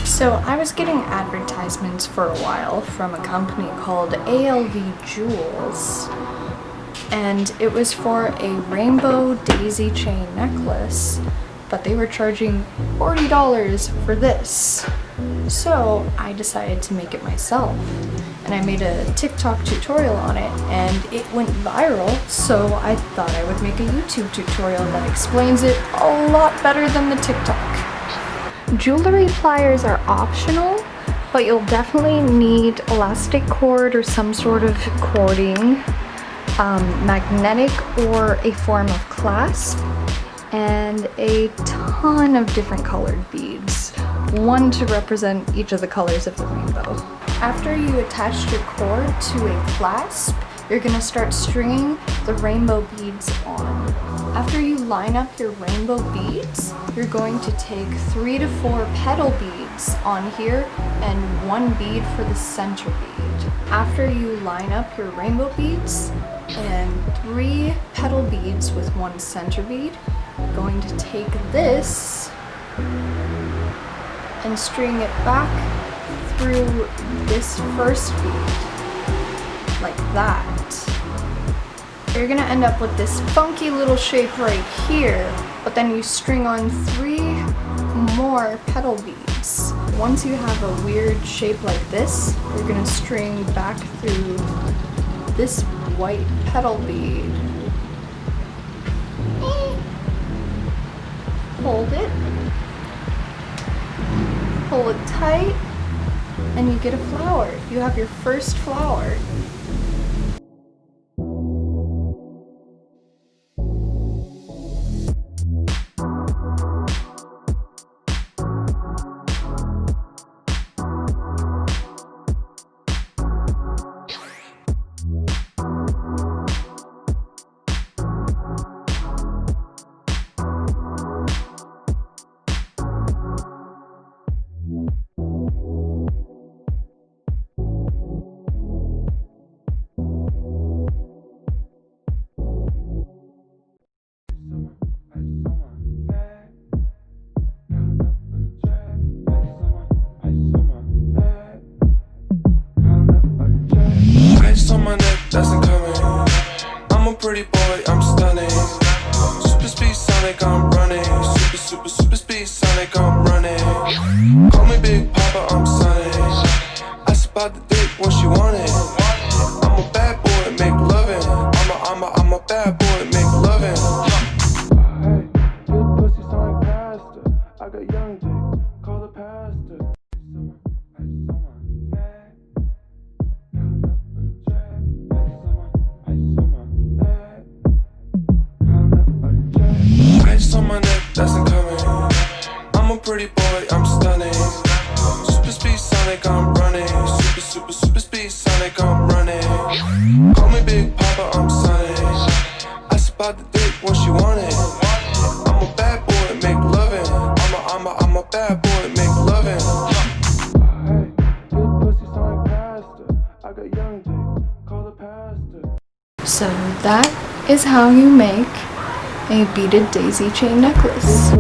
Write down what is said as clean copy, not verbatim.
So I was getting advertisements for a while from a company called ALV Jewels, and it was for a rainbow daisy chain necklace, but they were charging $40 for this. So I decided to make it myself, and I made a TikTok tutorial on it, and it went viral, so I thought I would make a YouTube tutorial that explains it a lot better than the TikTok. Jewelry pliers are optional, but you'll definitely need elastic cord or some sort of cording, magnetic or a form of clasp, and a ton of different colored beads, one to represent each of the colors of the rainbow. After you attach your cord to a clasp, you're gonna start stringing the rainbow beads on. After you line up your rainbow beads, you're going to take 3 to 4 petal beads on here and 1 bead for the center bead. After you line up your rainbow beads and 3 petal beads with 1 center bead, you're going to take this and string it back through this first bead, like that. You're gonna end up with this funky little shape right here, but then you string on 3 more petal beads. Once you have a weird shape like this, you're gonna string back through this white petal bead. Hold it, pull it tight, and you get a flower. You have your first flower. Doesn't come in. I'm a pretty boy, I'm stunning. Super speed Sonic, I'm running. Super speed Sonic, I'm running. Call me Big Papa, I'm Sonic. Ask about the dick, what she wanted. I'm a bad boy, make lovin'. I'm a bad boy, make lovin'. Hey, good pussy sound like pasta. I got young dick, call the pastor. On my neck, doesn't come in. I'm a pretty boy, I'm stunning. Super speed Sonic, I'm running. Super speed Sonic, I'm running. Call me Big Papa, I'm Sonic. Ask about the dick, what she wanted. I'm a bad boy, make lovin'. I'm a bad boy, make lovin'. Hey, good pussy sound like pasta. I got young dick, call the pastor. So that is how you make a beaded daisy chain necklace.